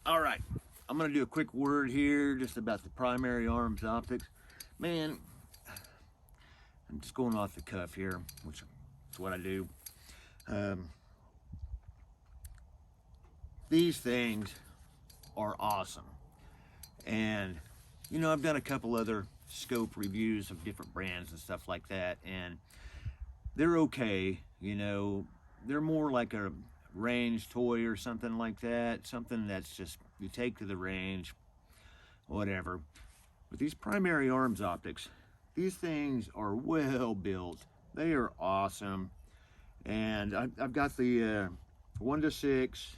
All right, I'm gonna do a quick word here just about the primary arms optics. Man, I'm just going off the cuff here, which is what I do. Um, these things are awesome. And, you know, I've done a couple other scope reviews of different brands and stuff like that, and they're okay. You know, they're more like a range toy or something like that, something that's just you take to the range, whatever. But these primary arms optics, these things are well built. They are awesome. And I've got the 1 to 6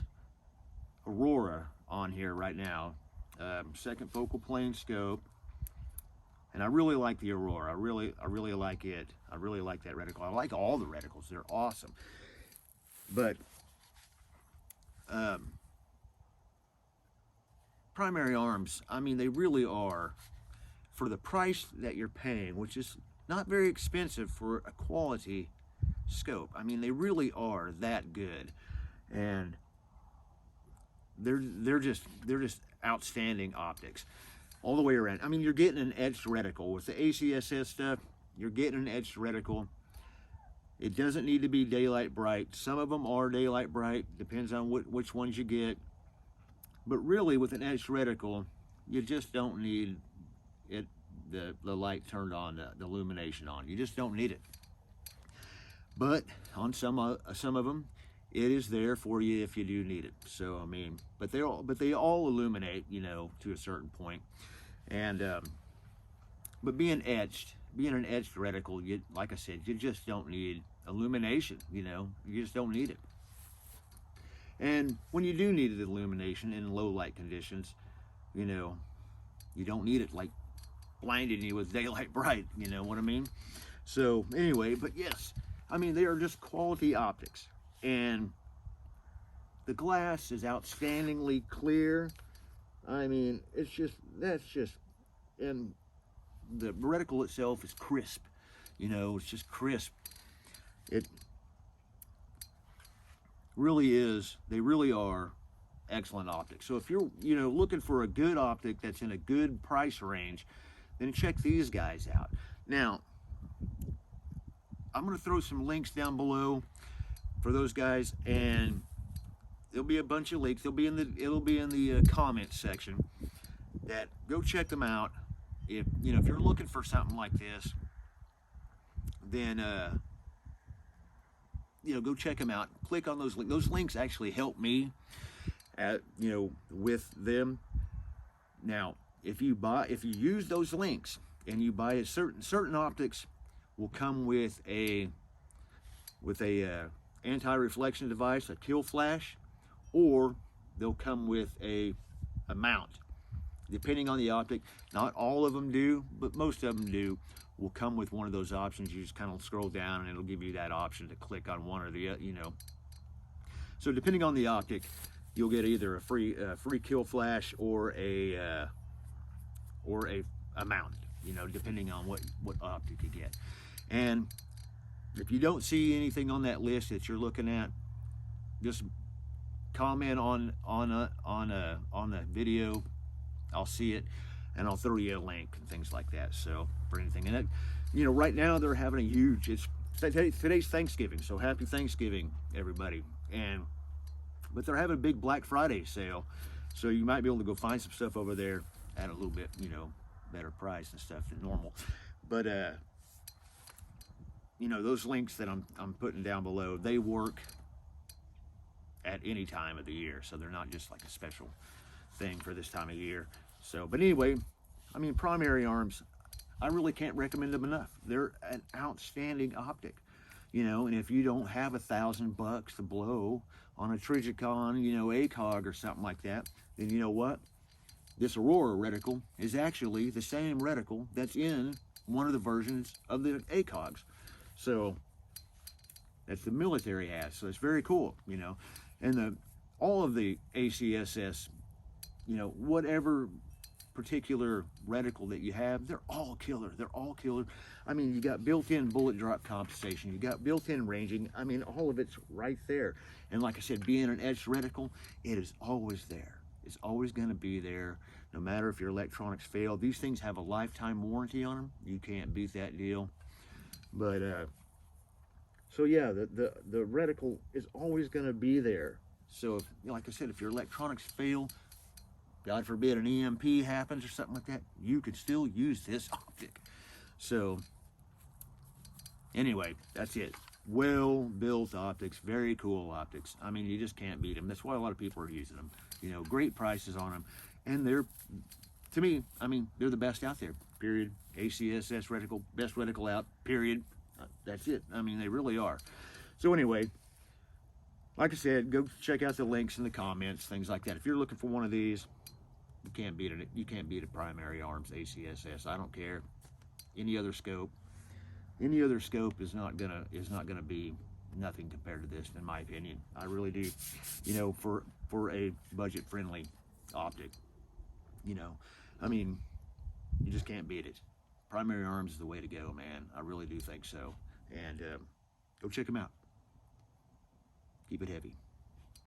Aurora on here right now, second focal plane scope, and I really like the Aurora. I really like it. I really like that reticle. I like all the reticles. They're awesome. But primary arms, I mean, they really are, for the price that you're paying, which is not very expensive for a quality scope. I mean, they really are that good, and they're just outstanding optics all the way around. I mean, you're getting an etched reticle with the ACSS stuff. You're getting an etched reticle. It doesn't need to be daylight bright. Some of them are daylight bright, depends on which ones you get. But really, with an etched reticle, you just don't need it the light turned on, the illumination on. You just don't need it. But on some of them, it is there for you if you do need it. So I mean, but they all illuminate, you know, to a certain point. And but being an etched reticle, you, like I said, you just don't need illumination. You know, you just don't need it. And when you do need illumination in low light conditions, you know, you don't need it like blinding you with daylight bright. You know what I mean? So anyway, but yes, I mean, they are just quality optics. And the glass is outstandingly clear. I mean, and the reticle itself is crisp. You know, it's just crisp. It really is, they really are excellent optics. So if you're, you know, looking for a good optic that's in a good price range, then check these guys out. Now, I'm going to throw some links down below for those guys, and there'll be a bunch of links. It'll be in the comments section. That go check them out. If you know, if you're looking for something like this, then you know, go check them out. Click on those links. Those links actually help me, you know, with them. Now, if you use those links and you buy certain optics, will come with a anti-reflection device, a kill flash, or they'll come with a mount. Depending on the optic, not all of them do, but most of them do, will come with one of those options. You just kind of scroll down and it'll give you that option to click on one or the other, you know. So depending on the optic, you'll get either a free kill flash or a mount, you know, depending on what optic you get. And if you don't see anything on that list that you're looking at, just comment on the video. I'll see it, and I'll throw you a link and things like that. So for anything, and you know, right now they're having a huge. Today's Thanksgiving, so happy Thanksgiving, everybody. But they're having a big Black Friday sale, so you might be able to go find some stuff over there at a little bit, you know, better price and stuff than normal. But you know, those links that I'm putting down below, they work at any time of the year, so they're not just like a special thing for this time of year. So, but anyway, I mean, primary arms, I really can't recommend them enough. They're an outstanding optic, you know. And if you don't have $1,000 to blow on a Trigicon, you know, ACOG or something like that, then you know what? This Aurora reticle is actually the same reticle that's in one of the versions of the ACOGs. So that's the military has. So it's very cool, you know. And all of the ACSS, you know, whatever particular reticle that you have, they're all killer. They're all killer. I mean, you got built-in bullet drop compensation. You got built-in ranging. I mean, all of it's right there. And like I said, being an etched reticle, it is always there. It's always going to be there, no matter if your electronics fail. These things have a lifetime warranty on them. You can't beat that deal. But so yeah, the reticle is always going to be there. So if, like I said, if your electronics fail, God forbid an EMP happens or something like that, you could still use this optic. So anyway, that's it. Well built optics, very cool optics. I mean, you just can't beat them. That's why a lot of people are using them. You know, great prices on them, and they're, to me, I mean, they're the best out there. Period. ACSS reticle, best reticle out. Period. That's it. I mean, they really are. So anyway, like I said, go check out the links in the comments, things like that. If you're looking for one of these, you can't beat it. You can't beat a primary arms ACSS. I don't care. Any other scope is not gonna be nothing compared to this, in my opinion. I really do. You know, for a budget friendly optic, you know, I mean, you just can't beat it. Primary arms is the way to go, man. I really do think so. And go check them out. Keep it heavy.